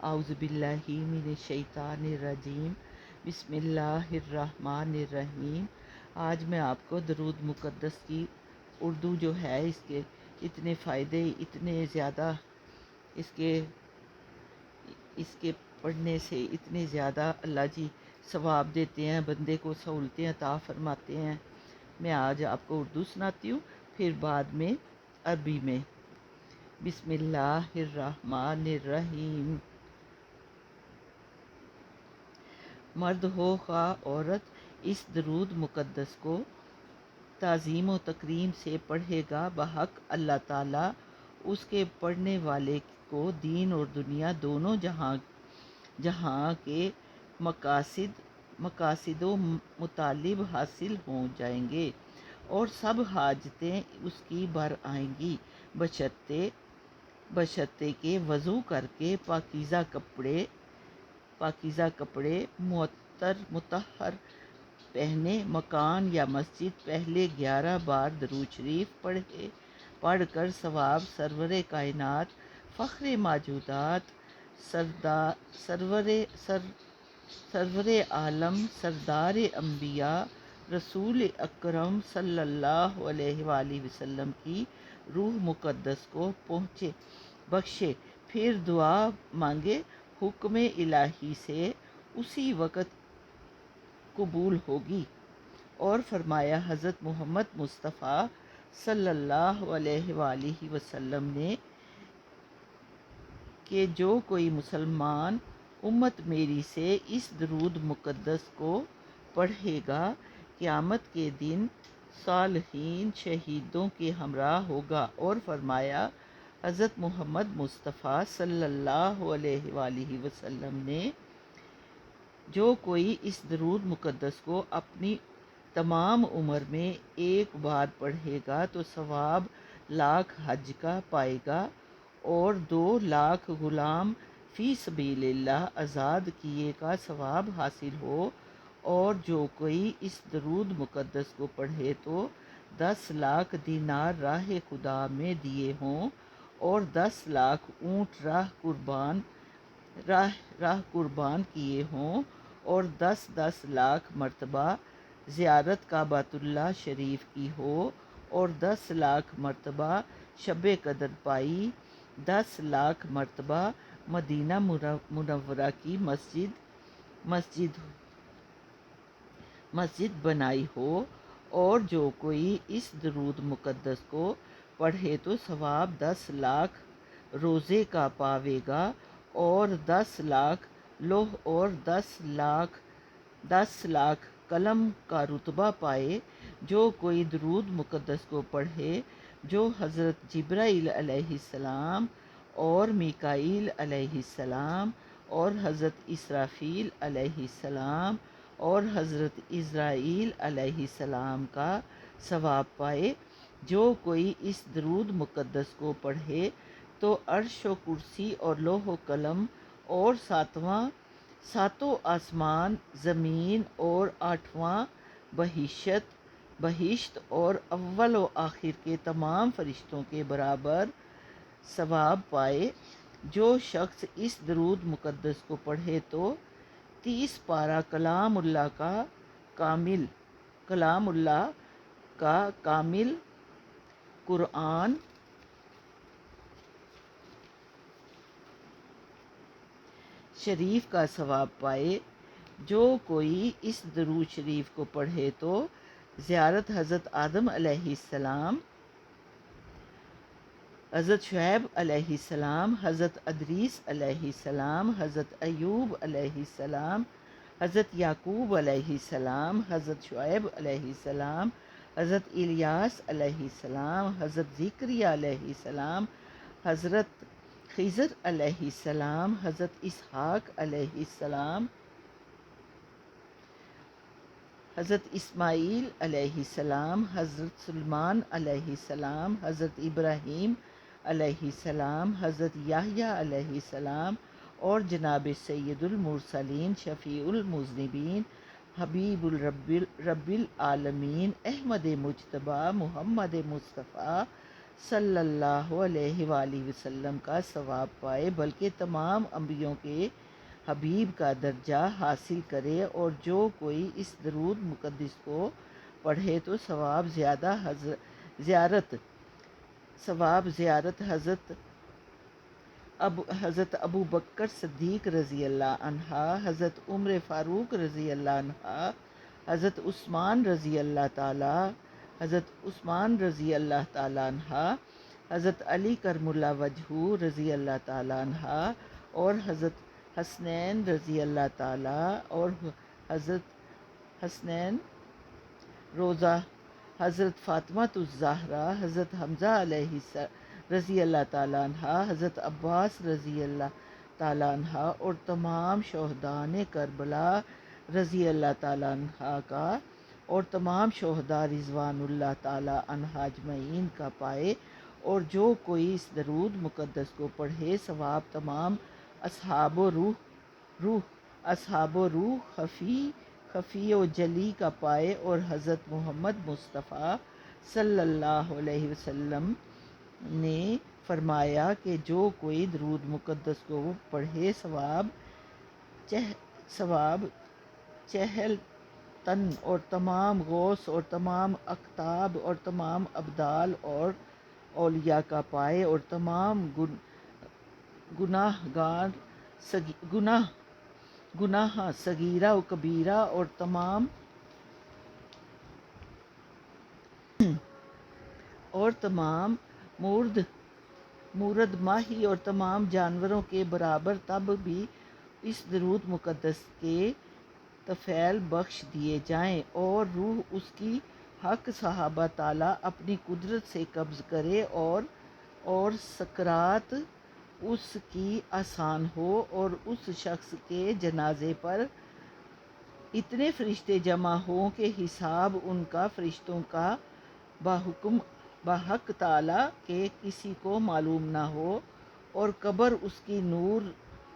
اعوذ باللہ من الشیطان الرجیم، بسم اللہ الرحمن الرحیم۔ آج میں آپ کو درود مقدس کی اردو جو ہے اس کے اتنے فائدے، اتنے زیادہ اس کے پڑھنے سے اتنے زیادہ اللہ جی ثواب دیتے ہیں، بندے کو سہولتیں عطا فرماتے ہیں۔ میں آج آپ کو اردو سناتی ہوں، پھر بعد میں عربی میں۔ بسم اللہ الرحمن الرحیم۔ مرد ہو خواہ عورت اس درود مقدس کو تعظیم و تکریم سے پڑھے گا، بحق اللہ تعالیٰ اس کے پڑھنے والے کو دین اور دنیا دونوں جہاں کے مقاصد و مطالب حاصل ہو جائیں گے اور سب حاجتیں اس کی بھر آئیں گی، بشرطے کہ وضو کر کے پاکیزہ کپڑے مطہر پہنے، مکان یا مسجد پہلے 11 بار درود شریف پڑھ کر ثواب سرور کائنات، فخر موجودات، سرور عالم، سردار انبیاء، رسول اکرم صلی اللہ علیہ وآلہ وسلم کی روح مقدس کو بخشے، پھر دعا مانگے، حکم الہی سے اسی وقت قبول ہوگی۔ اور فرمایا حضرت محمد مصطفیٰ صلی اللہ علیہ وآلہ وسلم نے کہ جو کوئی مسلمان امت میری سے اس درود مقدس کو پڑھے گا، قیامت کے دن صالحین شہیدوں کے ہمراہ ہوگا۔ اور فرمایا حضرت محمد مصطفیٰ صلی اللہ علیہ وآلہ وسلم نے جو کوئی اس درود مقدس کو اپنی تمام عمر میں ایک بار پڑھے گا تو ثواب 1,00,000 حج کا پائے گا اور 2,00,000 غلام فی سبیل اللہ آزاد کیے کا ثواب حاصل ہو، اور جو کوئی اس درود مقدس کو پڑھے تو 10,00,000 دینار راہ خدا میں دیے ہوں اور 10,00,000 اونٹ راہ قربان کیے ہوں اور 10,000 مرتبہ زیارت کعبۃ اللہ شریف کی ہو اور 10,00,000 مرتبہ شب قدر پائی، 10,00,000 مرتبہ مدینہ منورہ کی مسجد بنائی ہو، اور جو کوئی اس درود مقدس کو پڑھے تو ثواب 10,00,000 روزے کا پاوے گا اور 10,00,000 لوح اور 10,00,000 قلم کا رتبہ پائے۔ جو کوئی درود مقدس کو پڑھے جو حضرت جبرائیل علیہ السلام اور میکائیل علیہ السلام اور حضرت اسرافیل علیہ السلام اور حضرت عزرائیل علیہ السلام کا ثواب پائے۔ جو کوئی اس درود مقدس کو پڑھے تو عرش و کرسی اور لوح و قلم اور ساتوں آسمان، زمین اور 8واں بہشت اور اول و آخر کے تمام فرشتوں کے برابر ثواب پائے۔ جو شخص اس درود مقدس کو پڑھے تو 30 پارہ کلام اللہ کا کامل قرآن شریف کا ثواب پائے۔ جو کوئی اس درود شریف کو پڑھے تو زیارت حضرت آدم علیہ السلام، حضرت شعیب علیہ السلام، حضرت ادریس علیہ السلام، حضرت ایوب علیہ السلام، حضرت یعقوب علیہ السلام، حضرت شعیب علیہ السلام، حضرت الیاس علیہ السلام، حضرت زکریا علیہ السلام، حضرت خضر علیہ السلام، حضرت اسحاق علیہ السلام، حضرت اسماعیل علیہ السلام، حضرت سلیمان علیہ السلام، حضرت ابراہیم علیہ السلام، حضرت یحییٰ علیہ السلام اور جناب سید المرسلین، شفیع المذنبین، حبیب رب العالمین، احمد مجتبیٰ، محمد مصطفیٰ صلی اللہ علیہ وآلہ وسلم کا ثواب پائے، بلکہ تمام انبیوں کے حبیب کا درجہ حاصل کرے۔ اور جو کوئی اس درود مقدس کو پڑھے تو ثواب زیارت حضرت ابو بکر صدیق رضی اللہ عنہ، حضرت عمر فاروق رضی اللہ عنہ، حضرت عثمان رضی اللہ تعالی عنہ، حضرت علی کرم اللہ وجہہ رضی اللہ تعالی عنہ، اور حضرت حسنین رضی اللہ تعالی، اور حضرت حسنین روزہ، حضرت فاطمہ الزہرا، حضرت حمزہ رضی اللہ تعالی عنہ، حضرت عباس رضی اللہ تعالی عنہ، اور تمام شہداء کربلا رضی اللہ تعالی عنہ کا، اور تمام شہداء رضوان اللہ تعالی عنہ اجمعین کا پائے۔ اور جو کوئی اس درود مقدس کو پڑھے ثواب تمام اصحاب و روح خفی و جلی کا پائے۔ اور حضرت محمد مصطفیٰ صلی اللہ علیہ وسلم نے فرمایا کہ جو کوئی درود مقدس کو پڑھے ثواب چہل تن اور تمام غوث اور تمام اقطاب اور تمام ابدال اور اولیاء کا پائے، اور تمام گناہ صغیرہ و کبیرہ اور تمام مورد ماہی اور تمام جانوروں کے برابر تب بھی اس درود مقدس کے طفیل بخش دیے جائیں، اور روح اس کی حق صحابہ تعالیٰ اپنی قدرت سے قبض کرے، اور سکرات اس کی آسان ہو، اور اس شخص کے جنازے پر اتنے فرشتے جمع ہوں کہ حساب ان کا فرشتوں کا بحق تعالیٰ کے کسی کو معلوم نہ ہو، اور قبر اس کی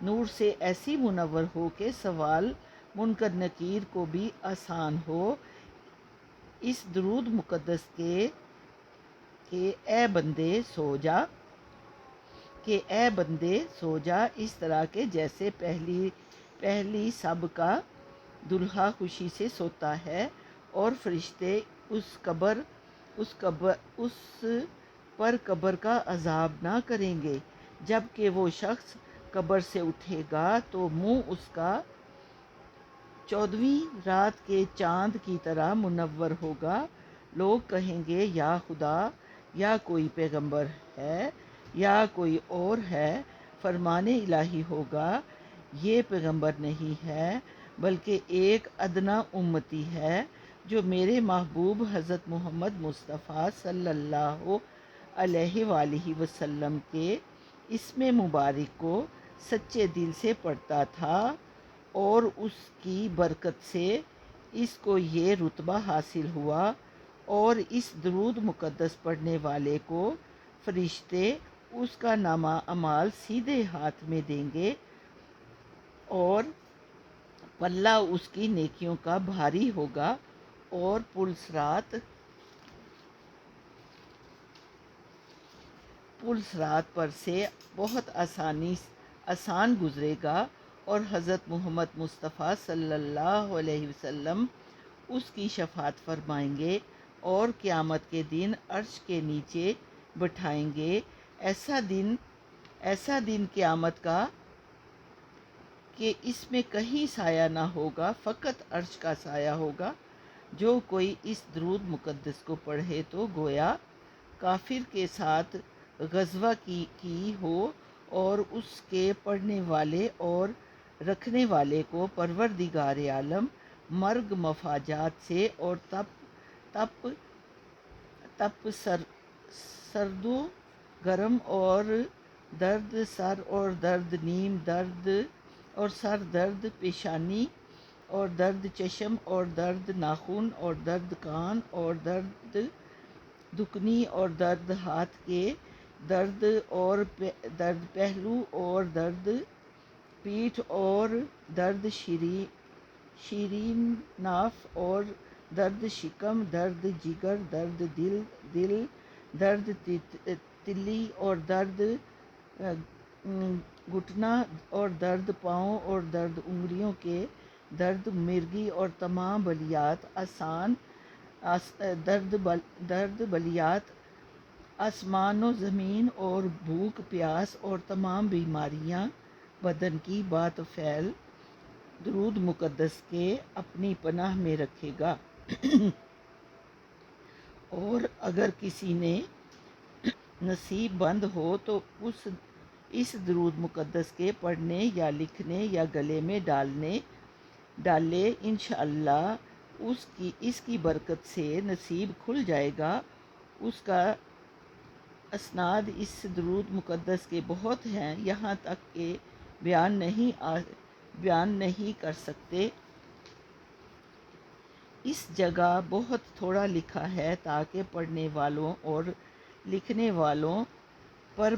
نور سے ایسی منور ہو کہ سوال منکر نکیر کو بھی آسان ہو۔ اس درود مقدس کے اے بندے سو جا اس طرح کے جیسے پہلی سب کا دلہا خوشی سے سوتا ہے، اور فرشتے اس پر قبر کا عذاب نہ کریں گے۔ جب کہ وہ شخص قبر سے اٹھے گا تو منہ اس کا 14ویں رات کے چاند کی طرح منور ہوگا۔ لوگ کہیں گے یا خدا، یا کوئی پیغمبر ہے یا کوئی اور ہے۔ فرمان الہی ہوگا یہ پیغمبر نہیں ہے بلکہ ایک ادنا امتی ہے جو میرے محبوب حضرت محمد مصطفیٰ صلی اللہ علیہ وآلہ وسلم کے اسم مبارک کو سچے دل سے پڑھتا تھا، اور اس کی برکت سے اس کو یہ رتبہ حاصل ہوا۔ اور اس درود مقدس پڑھنے والے کو فرشتے اس کا نامہ اعمال سیدھے ہاتھ میں دیں گے، اور پلہ اس کی نیکیوں کا بھاری ہوگا، اور پل صراط پر سے بہت آسان گزرے گا، اور حضرت محمد مصطفیٰ صلی اللہ علیہ وسلم اس کی شفاعت فرمائیں گے، اور قیامت کے دن عرش کے نیچے بٹھائیں گے۔ ایسا دن قیامت کا کہ اس میں کہیں سایہ نہ ہوگا، فقط عرش کا سایہ ہوگا۔ جو کوئی اس درود مقدس کو پڑھے تو گویا کافر کے ساتھ غزوہ کی ہو، اور اس کے پڑھنے والے اور رکھنے والے کو پروردگار عالم مرگ مفاجات سے اور تپ سرد و گرم اور درد سر اور درد نیم درد اور سر درد پیشانی اور درد چشم اور درد ناخن اور درد کان اور درد دکنی اور درد ہاتھ کے درد اور درد پہلو اور درد پیٹھ اور درد شیرین ناف اور درد شکم، درد جگر، درد دل درد تلی اور درد گھٹنا اور درد پاؤں اور درد انگلیوں کے درد مرگی اور تمام بلیات درد بلیات آسمان و زمین اور بھوک پیاس اور تمام بیماریاں بدن کی بات فعل درود مقدس کے اپنی پناہ میں رکھے گا۔ اور اگر کسی نے نصیب بند ہو تو اس درود مقدس کے پڑھنے یا لکھنے یا گلے میں ڈالے انشاءاللہ اس کی برکت سے نصیب کھل جائے گا۔ اس کا اسناد اس درود مقدس کے بہت ہیں، یہاں تک کہ بیان نہیں کر سکتے۔ اس جگہ بہت تھوڑا لکھا ہے تاکہ پڑھنے والوں اور لکھنے والوں پر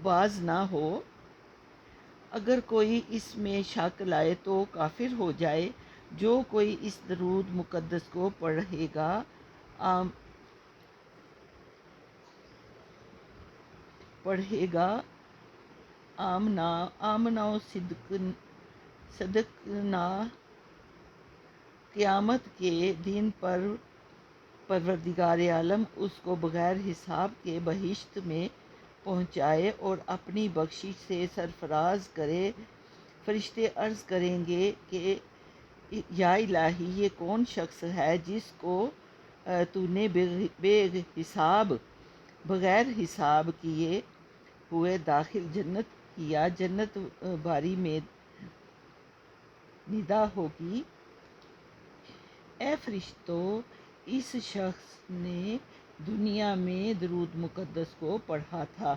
باز نہ ہو۔ اگر کوئی اس میں شک لائے تو کافر ہو جائے۔ جو کوئی اس درود مقدس کو پڑھے گا آمنا و صدقنا، قیامت کے دن پر پروردگار عالم اس کو بغیر حساب کے بہشت میں پہنچائے اور اپنی بخشش سے سرفراز کرے۔ فرشتے عرض کریں گے کہ یا الہی، یہ کون شخص ہے جس کو تو نے بغیر حساب کیے ہوئے داخل جنت کیا۔ جنت باری میں ندا ہوگی، اے فرشتوں، اس شخص نے دنیا میں درود مقدس کو پڑھا تھا۔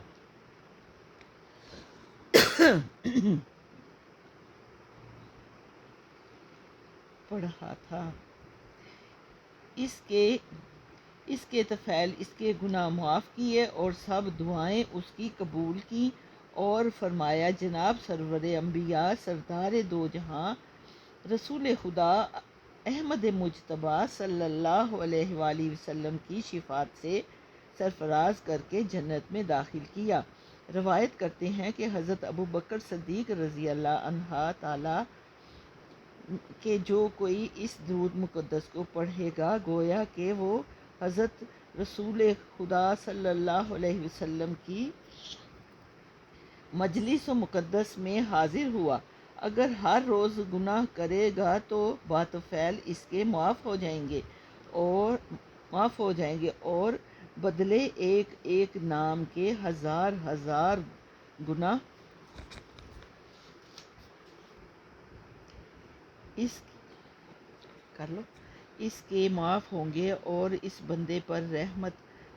اس کے طفیل اس کے گناہ معاف کیے اور سب دعائیں اس کی قبول کی، اور فرمایا جناب سرور انبیاء سردار دو جہاں رسول خدا احمد مجتبیٰ صلی اللہ علیہ وآلہ وسلم کی شفاعت سے سرفراز کر کے جنت میں داخل کیا۔ روایت کرتے ہیں کہ حضرت ابو بکر صدیق رضی اللہ عنہ تعالی کہ جو کوئی اس درود مقدس کو پڑھے گا گویا کہ وہ حضرت رسول خدا صلی اللہ علیہ وسلم کی مجلس مقدس میں حاضر ہوا۔ اگر ہر روز گناہ کرے گا تو باتفعل اس کے معاف ہو جائیں گے اور بدلے ایک نام کے ہزار گناہ اس کے معاف ہوں گے اور اس بندے پر رحمت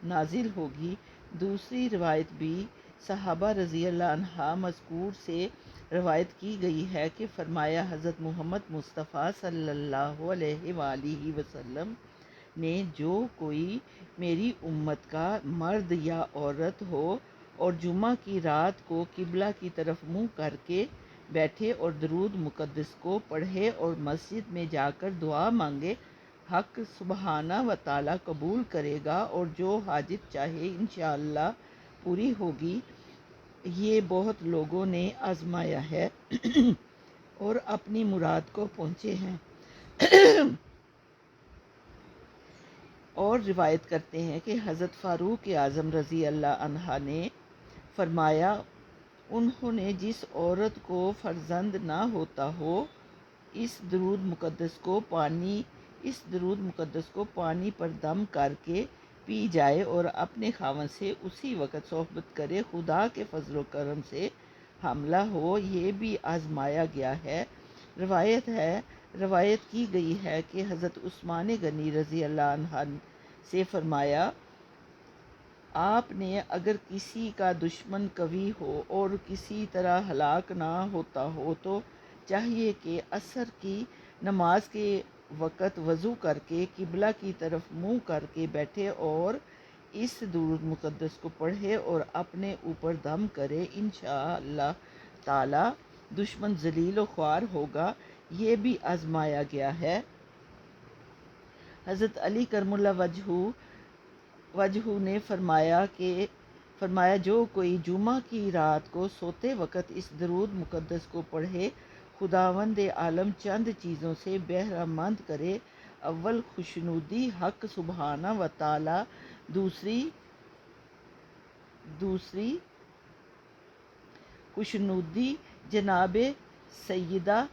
نازل ہوگی۔ دوسری روایت بھی صحابہ رضی اللہ عنہ مذکور سے روایت کی گئی ہے کہ فرمایا حضرت محمد مصطفیٰ صلی اللہ علیہ وآلہ وسلم نے جو کوئی میری امت کا مرد یا عورت ہو اور جمعہ کی رات کو قبلہ کی طرف منہ کر کے بیٹھے اور درود مقدس کو پڑھے اور مسجد میں جا کر دعا مانگے، حق سبحانہ و تعالی قبول کرے گا اور جو حاجت چاہے انشاءاللہ پوری ہوگی۔ یہ بہت لوگوں نے آزمایا ہے اور اپنی مراد کو پہنچے ہیں۔ اور روایت کرتے ہیں کہ حضرت فاروق اعظم رضی اللہ عنہ نے فرمایا، انہوں نے جس عورت کو فرزند نہ ہوتا ہو اس درود مقدس کو پانی پر دم کر کے پی جائے اور اپنے خاوند سے اسی وقت صحبت کرے، خدا کے فضل و کرم سے حاملہ ہو۔ یہ بھی آزمایا گیا ہے۔ روایت کی گئی ہے کہ حضرت عثمان غنی رضی اللہ عنہ سے فرمایا، آپ نے اگر کسی کا دشمن قوی ہو اور کسی طرح ہلاک نہ ہوتا ہو تو چاہیے کہ عصر کی نماز کے وقت وضو کر کے قبلہ کی طرف منہ کر کے بیٹھے اور اس درود مقدس کو پڑھے اور اپنے اوپر دم کرے، انشاءاللہ تعالی دشمن ذلیل و خوار ہوگا۔ یہ بھی آزمایا گیا ہے۔ حضرت علی کرم اللہ وجہہ وجہ نے فرمایا جو کوئی جمعہ کی رات کو سوتے وقت اس درود مقدس کو پڑھے، خداوند عالم چند چیزوں سے بہرہ مند کرے۔ اول، خوشنودی حق سبحانہ و تعالی، دوسری خوشنودی جناب سیدہ۔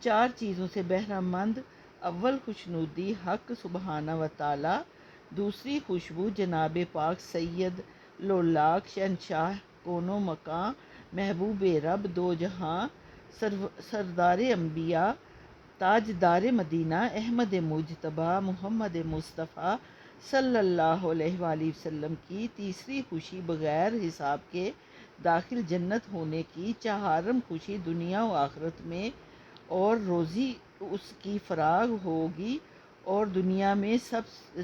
چار چیزوں سے بہرہ مند: اول، خوشنودی حق سبحانہ و تعالی، دوسری، خوشبو جناب پاک سید لولاک شہنشاہ کون و مکان محبوب رب دو جہاں سردار انبیاء تاجدار مدینہ احمد مجتبیٰ محمد مصطفیٰ صلی اللہ علیہ وآلہ وسلم کی، تیسری خوشی بغیر حساب کے داخل جنت ہونے کی، چہارم خوشی دنیا و آخرت میں اور روزی اس کی فراغ ہوگی اور دنیا میں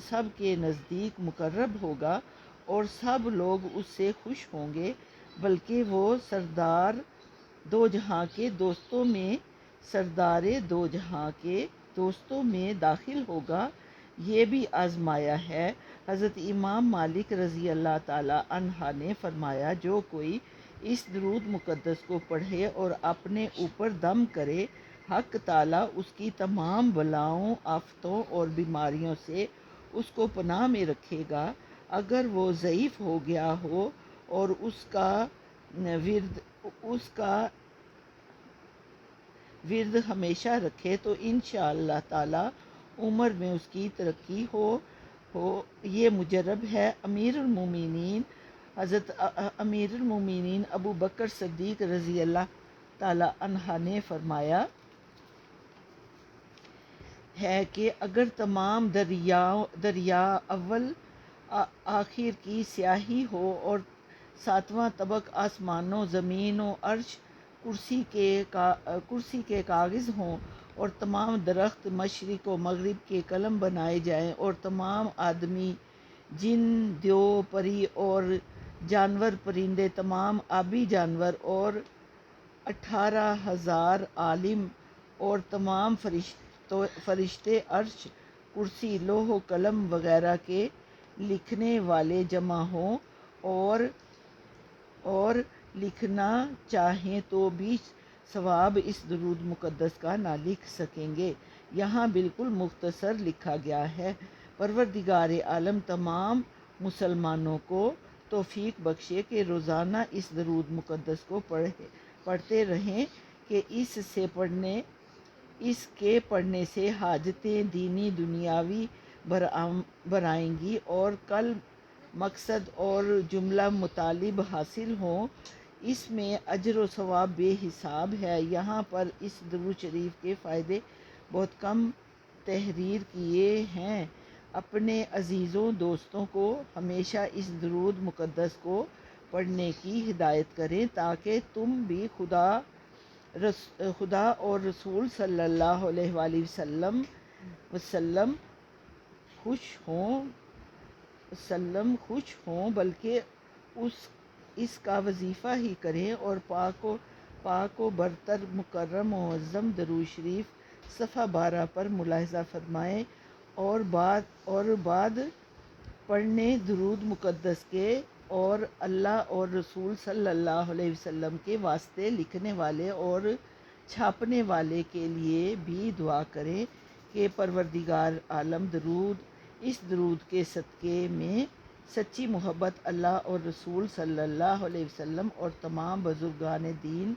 سب کے نزدیک مقرب ہوگا اور سب لوگ اس سے خوش ہوں گے، بلکہ وہ سردار دو جہاں کے دوستوں میں داخل ہوگا۔ یہ بھی آزمایا ہے۔ حضرت امام مالک رضی اللہ تعالی عنہ نے فرمایا، جو کوئی اس درود مقدس کو پڑھے اور اپنے اوپر دم کرے، حق تعالی اس کی تمام بلاؤں، آفتوں اور بیماریوں سے اس کو پناہ میں رکھے گا۔ اگر وہ ضعیف ہو گیا ہو اور اس کا ورد ہمیشہ رکھے تو انشاءاللہ تعالی عمر میں اس کی ترقی ہو۔ یہ مجرب ہے۔ حضرت امیر المومنین ابو بکر صدیق رضی اللہ تعالی عنہ نے فرمایا ہے کہ اگر تمام دریا اول آخر کی سیاہی ہو اور ساتواں طبق آسمانوں، زمین و عرش کرسی کے کاغذ ہوں اور تمام درخت مشرق و مغرب کے قلم بنائے جائیں اور تمام آدمی، جن، دیو، پری اور جانور، پرندے، تمام آبی جانور اور 18,000 عالم اور تمام فرشتے، عرش، کرسی، لوح و قلم وغیرہ کے لکھنے والے جمع ہوں اور لکھنا چاہیں تو بھی ثواب اس درود مقدس کا نہ لکھ سکیں گے۔ یہاں بالکل مختصر لکھا گیا ہے: پروردگار عالم تمام مسلمانوں کو توفیق بخشے کہ روزانہ اس درود مقدس کو پڑھتے رہیں کہ اس کے پڑھنے سے حاجتیں دینی دنیاوی برآئیں گی اور قلب، مقصد اور جملہ مطالب حاصل ہوں۔ اس میں اجر و ثواب بے حساب ہے۔ یہاں پر اس درود شریف کے فائدے بہت کم تحریر کیے ہیں۔ اپنے عزیزوں دوستوں کو ہمیشہ اس درود مقدس کو پڑھنے کی ہدایت کریں تاکہ تم بھی خدا اور رسول صلی اللہ علیہ وآلہ وسلم خوش ہوں بلکہ اس کا وظیفہ ہی کریں اور پاک و برتر مکرم معظم درود شریف صفحہ 12 پر ملاحظہ فرمائیں اور بعد پڑھنے درود مقدس کے اور اللہ اور رسول صلی اللہ علیہ وسلم کے واسطے لکھنے والے اور چھاپنے والے کے لیے بھی دعا کریں کہ پروردگار عالم اس درود کے صدقے میں سچی محبت اللہ اور رسول صلی اللہ علیہ وسلم اور تمام بزرگان دین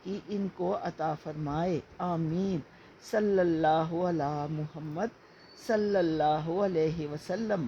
کی ان کو عطا فرمائے۔ آمین۔ صلی اللہ علی محمد صلی اللہ علیہ وسلم۔